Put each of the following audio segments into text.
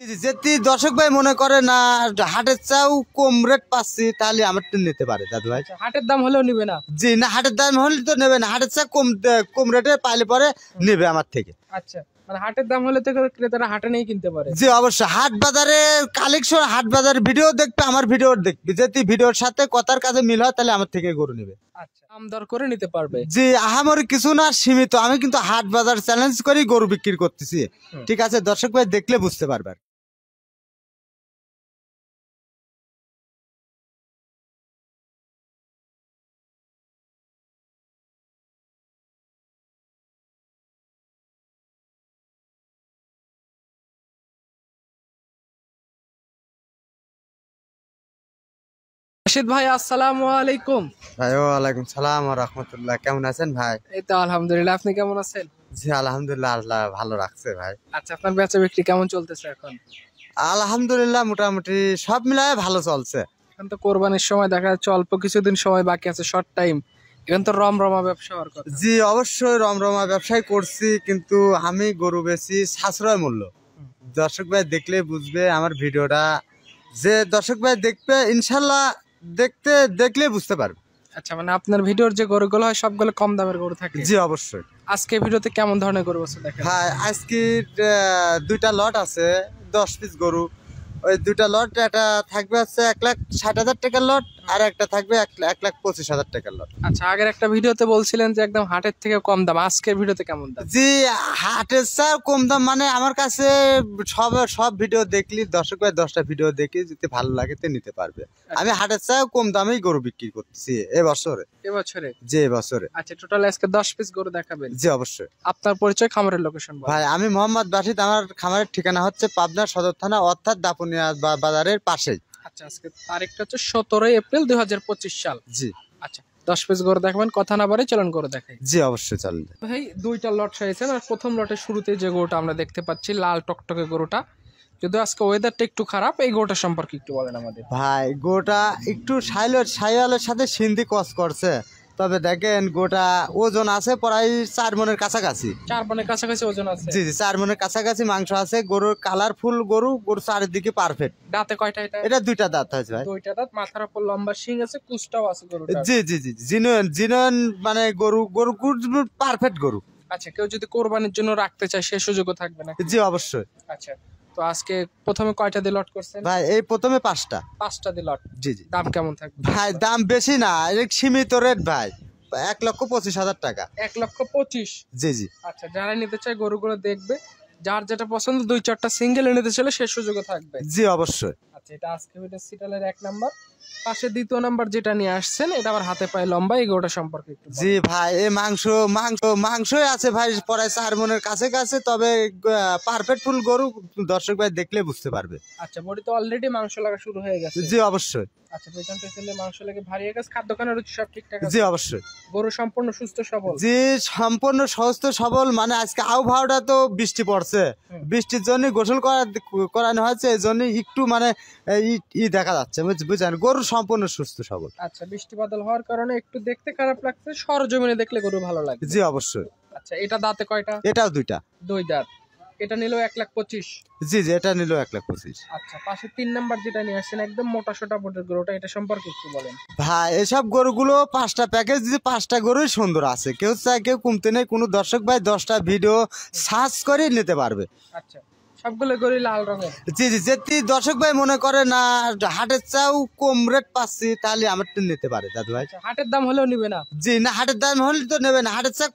যদি দর্শক ভাই মনে করে না হাটের চাও কম রেট পাচ্ছি তাহলে আমার নিতে পারে দাদু ভাই। হাটের দাম হলেও নিবে না? জি না, হাটের দাম হলে তো নেবে না, হাটের চা কম রেটে পাইলে পরে নেবে আমার থেকে। আচ্ছা, মানে হাটের দাম হলে তো ক্রেতারা হাটে নেই কিনতে পারে? জি অবশ্যই, হাট বাজারে কালেকশন, হাট বাজার ভিডিও দেখবে, আমার ভিডিও দেখবে, যদি ভিডিওর সাথে কথার কাজে মিল হয় তাহলে আমার থেকে গরু নেবে। আচ্ছা, দাম দর করে নিতে পারবে? জি, আহামরি কিছু না, সীমিত। আমি কিন্তু হাট বাজার চ্যালেঞ্জ করি গরু বিক্রি করতেছি। ঠিক আছে, দর্শক ভাই দেখলে বুঝতে পারবে। রাশিদ ভাই, আসসালামু আলাইকুম। ভাই ওয়ালাইকুম সালাম ওয়া রাহমাতুল্লাহ, কেমন আছেন ভাই? এই তো আলহামদুলিল্লাহ, আপনি কেমন আছেন? জি আলহামদুলিল্লাহ, আল্লাহ ভালো রাখছে ভাই। আচ্ছা, আপনার বেচা বিক্রি কেমন চলতেছে এখন? আলহামদুলিল্লাহ মোটামুটি সব মিলায় ভালো চলছে। এখন তো কোরবানির সময় দেখা যাচ্ছে অল্প কিছুদিন সময় বাকি আছে, শর্ট টাইম। এখন তো রমরমা ব্যবসা হওয়ার কথা। জি অবশ্যই রমরমা ব্যবসায় করছি, কিন্তু আমি গরু বেশি সাশ্রয় মূল্য। দর্শক ভাই দেখলে বুঝবে আমার ভিডিওটা, যে দর্শক ভাই দেখবে ইনশাল্লাহ দেখলে বুঝতে পারবে। আচ্ছা, মানে আপনার ভিডিওর যে গরুগুলো হয় সবগুলো কম দামের গরু থাকে? জি অবশ্যই। আজকে ভিডিওতে কেমন ধরনের গরু আছে দেখেন? হ্যাঁ, আজকে দুইটা লট আছে, 10 পিস গরু। ওই দুইটা লট, একটা থাকবে হচ্ছে 1,60,000 টাকার লট, আর একটা থাকবে 1,25,000 টাকার লট। আচ্ছা, আগের একটা ভিডিওতে বলছিলেন যে একদম হাটের থেকে কম দাম, আজকের ভিডিওতে কেমন দাম? জি, হাটের চেয়ে কম দাম, মানে আমার কাছে সব ভিডিও দেখলি দর্শক ভাই 10টা ভিডিও দেখি, যদি ভালো লাগে তো নিতে পারবে। আমি হাটের চেয়ে কম দামেই গরু বিক্রি করতেছি এবছরে। জি এবছরে। আচ্ছা, টোটাল আজকে 10 পিস গরু দেখাবেন? জি অবশ্যই। আপনার পরিচয়, খামারের লোকেশন বলেন। ভাই আমি মোহাম্মদ বাসিদ, আমার খামারের ঠিকানা হচ্ছে পাবনা সদর থানা, অর্থাৎ দাপুনিয়া বাজারের পাশেই। আচ্ছা, আজকে তারিখটা হচ্ছে 17 এপ্রিল 2025 সাল। জি। আচ্ছা, 10 পিস গরু দেখাবেন, কথা না বাড়ি চলুন গরু দেখাই। জি অবশ্যই চলবে ভাই। দুইটা লট সাইছেন, আর প্রথম লটের শুরুতে যে গরুটা আমরা দেখতে পাচ্ছি লাল টকটকে গরুটা, যদি আজকে ওয়েদারটা একটু খারাপ, এই গরুটা সম্পর্কে একটু বলেন আমাদের। ভাই। গোটা একটু সাইওয়ালের সাথে সিন্ধি কস করছে, তবে দেখেন গোটা ওজন আছে প্রায় 4 মনের কাছাকাছি। 4 মনের কাছাকাছি ওজন আছে? জি জি, 4 মনের কাছাকাছি মাংস আছে। গরুর কালারফুল, গরু চারিদিকে পারফেক্ট। দাঁতে কয়টা এটা দুইটা দাঁত আছে ভাই। দুইটা দাঁত, মাথার উপর লম্বা শিং আছে, কুচটাও আছে গরুটার। জি জি জি, জিনুইন মানে গরু পারফেক্ট গরু। আচ্ছা, কেউ যদি কোরবানির জন্য রাখতে চায় সে সুযোগও থাকবে না? জি অবশ্যই। আচ্ছা, তো আজকে প্রথমে কয়টা দিয়ে লট করছেন? ভাই এই প্রথমে 5টা। 5টা দিয়ে লট। জি জি। দাম কেমন থাকবে? ভাই দাম বেশি না, সীমিত রেট ভাই, 1,25,000 টাকা। 1,25,000? জি জি। আচ্ছা, যারা নিতে চায় গরুগুলো দেখবে, যার যেটা পছন্দ 2-4টা সিঙ্গেল নিতে চাইলে সে সুযোগও থাকবে। জি অবশ্যই। আচ্ছা, এটা আজকে এটা সিটালের 1 নাম্বার। পাশে 2য় নাম্বার যেটা নিয়ে আসছেন, এটা আবার হাতে পায়ে লম্বা, এই গরুটা সম্পর্কে একটু বলেন। জি ভাই, এই মাংসই আছে ভাই প্রায় 4 মনের কাছাকাছি, তবে পারফেক্ট ফুল গরু, দর্শক ভাই দেখলে বুঝতে পারবে। আচ্ছা, বডি তো অলরেডি মাংস লাগা শুরু হয়ে গেছে? জি অবশ্যই। আচ্ছা, পেছনটা ছেলে মাংস লেগে ভারী হয়ে গেছে, খাদ্য খানার রুচি সব ঠিকঠাক আছে? জি অবশ্যই। গরু সম্পূর্ণ সুস্থ সবল? জি সম্পূর্ণ সুস্থ সবল, মানে আজকে আবহাওয়াটা তো বৃষ্টি পড়ছে, বৃষ্টির জন্য গোসল করানো হয়েছে, এই জন্য একটু মানে দেখা যাচ্ছে, বুঝছেন, গরু সম্পূর্ণ সুস্থ সবল। আচ্ছা, বৃষ্টি বাদল হওয়ার কারণে একটু দেখতে খারাপ লাগছে, সরজমিনে দেখলে গরু ভালো লাগে? জি অবশ্যই। আচ্ছা, এটা দাঁতে কয়টা? এটাও দুইটা। 2 দাঁত। এটা নিল 1,25,000? জি জি, এটা নিল 1,25,000। আচ্ছা, পাশে 3 নাম্বার যেটা নিয়ে আসছেন একদম মোটা সোটা বোটের গরুটা, এটা সম্পর্কে একটু বলেন। ভাই এসব গরুগুলো 5টা প্যাকেজ দিয়ে 5টা গরুই সুন্দর আছে, কেউ চাই কেউ কমতে নেই। কোনো দর্শক ভাই 10টা ভিডিও সার্চ করে নিতে পারবে। আচ্ছা, সবগুলো গরু লাল রঙের? জি জি, যদি দর্শক ভাই মনে করে না হাটের চাও কম রেট পাচ্ছি তাহলে আমার নিতে পারে দাদু ভাই। হাটের দাম হলেও নিবে না? জি না, হাটের দাম হলে তো নেবে না, হাটের চা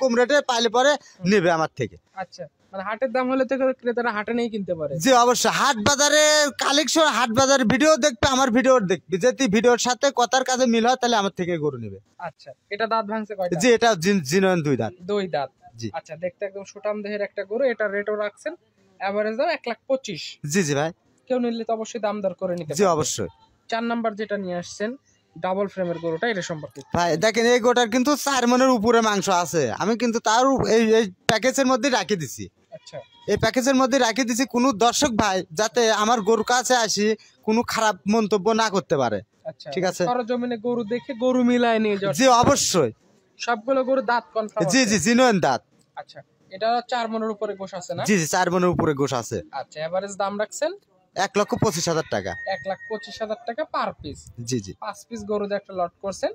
কম রেটে পাইলে পরে নেবে আমার থেকে। আচ্ছা, মানে হাটের দাম হলে তো ক্রেতারা হাটে নেই কিনতে পারে? জি অবশ্যই, হাট বাজারে কালেকশন, হাট বাজার ভিডিও দেখবে, আমার ভিডিও দেখবে, যদি ভিডিওর সাথে কথার কাজে মিল হয় তাহলে আমার থেকে গরু নেবে। আচ্ছা, এটা দাঁত ভাঙছে কয়টা? জি এটা জিনুইন 2 দাঁত। 2 দাঁত। জি। আচ্ছা, দেখতে একদম সুঠাম দেহের একটা গরু, এটা রেটও রাখছেন এভারেজ দাম 1,25,000। জি জি ভাই। কেউ নিলে তো অবশ্যই দাম দর করে নিতে পারবে। জি অবশ্যই। 4 নাম্বার যেটা নিয়ে আসছেন ডাবল ফ্রেমের গরুটা, এটা সম্পর্কে ভাই দেখেন, এই গোটার কিন্তু 4 মনের উপরে মাংস আছে, আমি কিন্তু তার এই প্যাকেজের মধ্যে রাখি দিছি। আচ্ছা, এই প্যাকেজের মধ্যে রাখি দিছি, কোনো দর্শক ভাই যাতে আমার গরুর কাছে আসি কোনো খারাপ মন্তব্য না করতে পারে। আচ্ছা, ঠিক আছে। সরজমিনে গরু দেখে গরু মিলায় নিয়ে যাওয়া? জি অবশ্যই। সবগুলো গরু দাঁত কনফার্ম? জি জি, জিনুইন দাঁত। আচ্ছা, এটা 4 মনের উপরে গোশ আছে না? জি জি 4 মনের উপরে গোশ আছে। আচ্ছা, এভারেজ দাম রাখছেন 1,25,000 টাকা। 1,25,000 টাকা পার পিস। জি জি 5 পিস গরু দিয়ে একটা লট করছেন।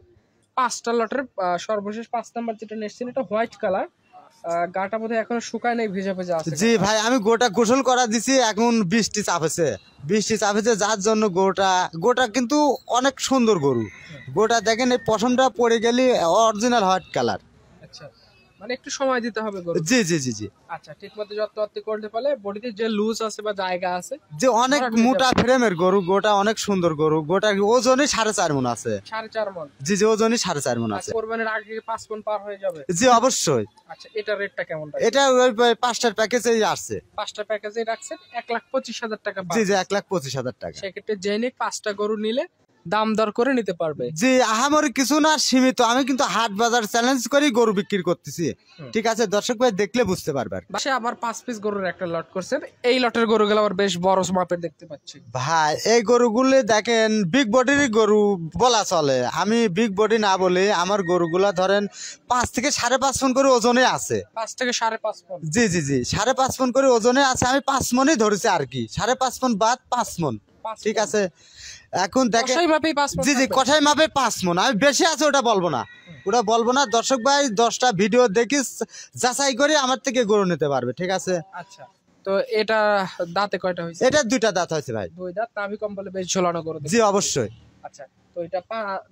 5টা লটের সর্বশেষ 5 নাম্বার যেটা নিয়েছেন এটা হোয়াইট কালার। গাটা বোধহয় এখনো শুকায় নাই, ভেজা ভেজা আছে। জি ভাই, আমি গোটা গোসল করা দিছি, এখন বৃষ্টি চাপেছে যার জন্য গোটা কিন্তু অনেক সুন্দর গরু। গোটা দেখেন এই পশমটা পড়ে গেলে অরিজিনাল হোয়াইট কালার। আচ্ছা, মানে একটু সময় দিতে হবে গরু। জি জি জি জি আচ্ছা, ঠিকমতো যত্ন করতে পারলে বডিতে যে লুজ আছে বা জায়গা আছে, যে অনেক মোটা ফ্রেমের গরু, গোটা অনেক সুন্দর গরু। গোটার ওজনই 4.5 মণ আছে। 4.5 মণ? জি জি ওজনই 4.5 মণ আছে। কোরবানির আগে 5 মণ পার হয়ে যাবে? জি অবশ্যই। আচ্ছা, এটা রেটটা কেমন? এটা ওই 5টার প্যাকেজেই আসছে। 5টা প্যাকেজে রাখছেন 1,25,000 টাকা। জি জি 1,25,000 টাকা। সেক্ষেত্রে জেনে 5টা গরু নিলে দাম দর করে নিতে পারবে। জি আহামরি কিছু না, সীমিত। আমি কিন্তু হাট বাজার চ্যালেঞ্জ করি গরু বিক্রি করতেছি, ঠিক আছে? দর্শক ভাই দেখলে বুঝতে পারবে। বাসে আবার 5 পিস গরুর একটা লট করছেন। এই লটের গরুগুলো আবার বেশ বড় মাপের দেখতে পাচ্ছি ভাই। এই গরুগুলি দেখেন বিগ বডির গরু বলা চলে। আমি বিগ বডি না বলে আমার গরুগুলা ধরেন 5 থেকে 5.5 মণ করে ওজনে আছে। 5 থেকে 5.5 মণ? জি জি জি 5.5 মণ করে ওজনে আছে। আমি 5 মণই ধরেছি আর কি, 5.5 মণ বাদ 5 মণ, ঠিক আছে? এখন দেখেন জি জি কষাই মাপে 5 মণ। আমি বেশি আছে ওটা বলবো না, দর্শক ভাই 10টা ভিডিও দেখি যাচাই করে আমার থেকে গরু নিতে পারবে, ঠিক আছে? আচ্ছা, তো এটা দাঁতে কয়টা হয়েছে? এটা 2টা দাঁত হয়েছে ভাই। 2 দাঁত। নাভি কম্বলে বেশ ঝোলানো গরু। জি অবশ্যই। আচ্ছা, তো এটা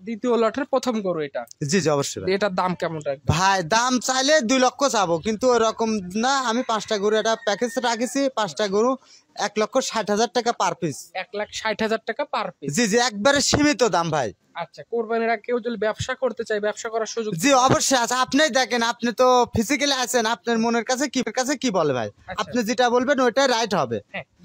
দ্বিতীয় লটের প্রথম গরু এটা? জি জি অবশ্যই। এটার দাম কেমন রাখবে ভাই? দাম চাইলে 2 লক্ষ চাবো, কিন্তু ওরকম না। আমি 5টা গরু এটা প্যাকেজ রাখেছি। 5টা গরু 1,60,000 টাকা পার পিস। 1,60,000 টাকা পার পিস? জি জি একবারে সীমিত দাম ভাই। আচ্ছা, কোরবানির আগে কেউ যদি ব্যবসা করতে চায়, ব্যবসা করার সুযোগ? জি অবশ্যই আছে। আপনি দেখেন, আপনি তো ফিজিক্যালি আছেন, আপনার মনের কাছে কি বলে ভাই? আপনি যেটা বলবেন ওইটাই রাইট হবে।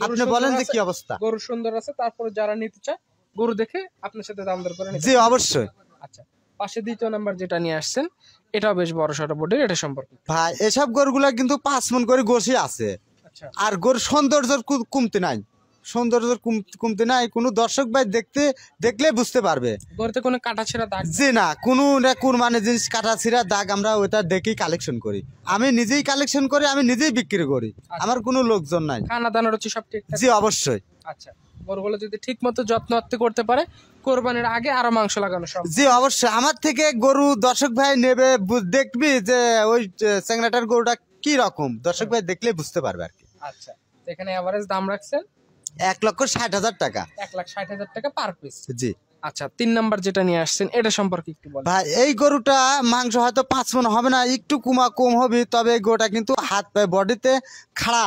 আপনি বলেন যে কি অবস্থা। গরু সুন্দর আছে, তারপরে যারা নিতে চায় গরু দেখে আপনার সাথে দাম দর করে নিতে। জি অবশ্যই। আচ্ছা, পাশে দ্বিতীয় নাম্বার যেটা নিয়ে আসছেন এটাও বেশ বড় সড়ো বডির, এটা সম্পর্কে ভাই এসব গরুগুলা কিন্তু 5 মণ করে গোশই আছে। আচ্ছা, আর গরুর সৌন্দর্যের কমতি নাই। কোনো দর্শক ভাই দেখলে বুঝতে পারবে। গরুতে কোনো কাটা ছেঁড়া দাগ? জি না, কোনো কুরবানি জিনিস কাটা ছিঁড়া দাগ আমরা ওটা দেখেই কালেকশন করি। আমি নিজেই কালেকশন করি, আমি নিজেই বিক্রি করি। আমার কোনো লোকজন নাই। খানা দানার হচ্ছে সব ঠিক? জি অবশ্যই। আচ্ছা, গরুগুলো যদি ঠিক মতো যত্ন করতে পারে কোরবানির আগে আরো মাংস লাগানো সম্ভব? জি অবশ্যই। আমার থেকে গরু দর্শক ভাই নেবে, দেখবি যে ওই চ্যাংড়াটার গরুটা কি রকম, দর্শক ভাই দেখলে বুঝতে পারবে আর কি। আচ্ছা, এখানে এভারেজ দাম রাখছেন 1,60,000 টাকা। 1,60,000 টাকা পার পিস? জি। আচ্ছা, 3 নাম্বার যেটা নিয়ে আসছেন এটা সম্পর্কে একটু বলেন ভাই। এই গরুটা মাংস হয়তো 5 মণ হবে না, একটু কম হবে। তবে এই গরুটা কিন্তু হাত পায়ে বডিতে খাড়া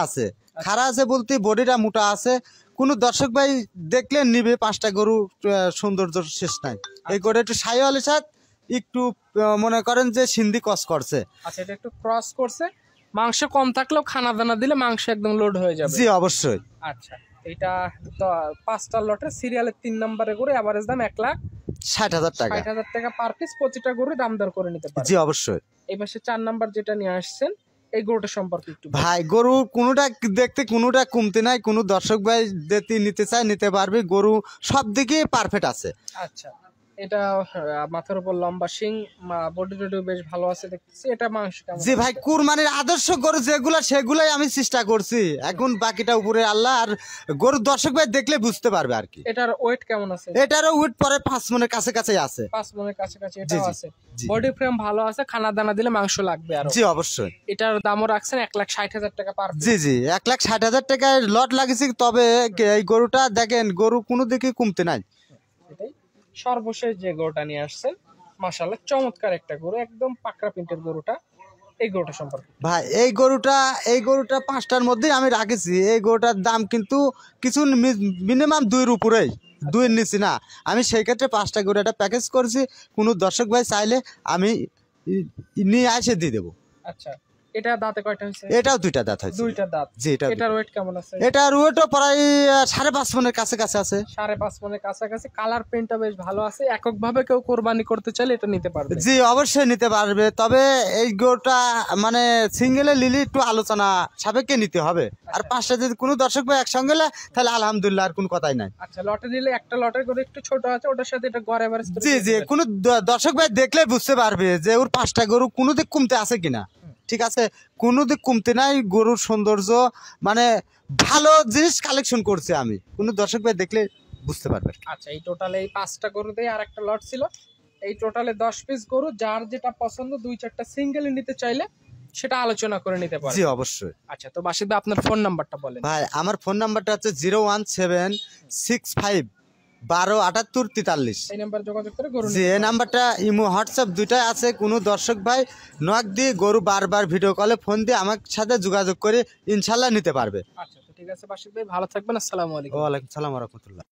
আছে বলতে বডিটা মোটা আছে। কোন দর্শক ভাই দেখলে নিবে। 5টা গরু সৌন্দর্য শেষ নাই। এই গরু একটু সাইওয়ালের সাথে একটু মনে করেন যে সিন্ধি ক্রস করছে। আচ্ছা, এটা একটু ক্রস করছে। মাংস কম থাকলেও খানা দানা দিলে মাংস একদম লোড হয়ে যাবে? জি অবশ্যই। আচ্ছা, এটা তো 5টা লটের সিরিয়ালের 3 নম্বরে গরু, এভারেজ দাম 1,60,000 টাকা। 60,000 টাকা পার পিস। প্রতিটা গরু দাম দর করে নিতে পারে? জি অবশ্যই। এই পাশে 4 নাম্বার যেটা নিয়ে আসছেন এই গরুটা সম্পর্কে একটু ভাই। গরু কোনোটা দেখতে কোনোটা কমতি নাই। কোনো দর্শক ভাই নিতে চায় নিতে পারবে। গরু সব দিকে পারফেক্ট আছে। আচ্ছা, এটা মাথার উপর লম্বা শিং, বডি টডি বেশ ভালো আছে দেখতেছি। এটা মাংস কেমন? জি ভাই, কুরবানির আদর্শ গরু যেগুলো সেগুলাই আমি চেষ্টা করছি। এখন বাকিটা উপরে আল্লাহ। আর গরু দর্শক ভাই দেখলে বুঝতে পারবে আর কি। এটার ওয়েট কেমন আছে? এটারও ওয়েট পরে 5 মণের কাছাকাছি আছে। 5 মণের কাছাকাছি এটাও আছে। বডি ফ্রেম ভালো আছে, খানা দানা দিলে মাংস লাগবে আরো? জি অবশ্যই। এটার দামও রাখছেন 1,60,000 টাকা পার পিস? জি জি 1,60,000 টাকায় লট লাগিয়েছি। তবে এই গরুটা দেখেন, গরু কোনো দিকে কমতে নাই। এটাই সর্বশেষ যে গরুটা নিয়ে আসছেন, মাশাআল্লাহ চমৎকার একটা গরু, একদম পাকড়া প্রিন্টের গরুটা। এই গরুটা সম্পর্কে ভাই, এই গরুটা 5টার মধ্যেই আমি রাখেছি। এই গরুটার দাম কিন্তু কিছু মিনিমাম 2-র উপরেই, 2-এর নিচে না। আমি সেই ক্ষেত্রে 5টা গরু একটা প্যাকেজ করেছি। কোনো দর্শক ভাই চাইলে আমি নিয়ে এসে দিয়ে দেবো। আচ্ছা, এটা দাঁতে কয়টা হয়েছে? এটাও 2টা দাঁত হয়েছে। 2টা দাঁত। জি। এটার ওয়েট কেমন আছে? এটার ওয়েটও প্রায় 5.5 মণের কাছাকাছি আছে। 5.5 মণের কাছাকাছি। কালার প্রিন্টটা বেশ ভালো আছে। এককভাবে কেউ কোরবানি করতে চাইলে এটা নিতে পারবে? জি অবশ্যই নিতে পারবে। তবে এই গরুটা মানে সিঙ্গেলে লিলি একটু আলোচনা সাপেক্ষে নিতে হবে। আর 5টা যদি কোনো দর্শক ভাই একসঙ্গে তাহলে আলহামদুলিল্লাহ, আর কোনো কথাই নাই। আচ্ছা, লটে দিলে একটা লটের গরু একটু ছোট আছে, ওটার সাথে এটা গড় এভারেজ? জি জি কোনো দর্শক ভাই দেখলে বুঝতে পারবে যে ওর 5টা গরু কোনো দিক কমতে আছে কিনা। ঠিক আছে, কোনো দিক কমতে নাই, গরুর সৌন্দর্য মানে ভালো জিনিস কালেকশন করছি আমি, কোনো দর্শক ভাই দেখলে বুঝতে পারবে। আচ্ছা, এই টোটালে এই 5টা গরু দিয়ে আর একটা লট ছিল, এই টোটালে 10 পিস গরু, যার যেটা পছন্দ 2-4টা সিঙ্গেল নিতে চাইলে সেটা আলোচনা করে নিতে পারবে। জি অবশ্যই। আচ্ছা, তো বাসিদ ভাই আপনার ফোন নাম্বারটা বলেন। ভাই আমার ফোন নাম্বারটা হচ্ছে 01765127843। এই নাম্বার যোগাযোগ করে গরু জি, এই নাম্বারটা ইমো হোয়াটসঅ্যাপ দুইটাই আছে। কোনো দর্শক ভাই নক দিয়ে গরু বারবার ভিডিও কলে ফোন দিয়ে আমার সাথে যোগাযোগ করে ইনশাল্লাহ নিতে পারবে। আচ্ছা, তো ঠিক আছে বাসিদ ভাই, ভালো থাকবেন, আসসালামু আলাইকুম। ওয়ালাইকুম সালাম ওয়া রাহমাতুল্লাহ।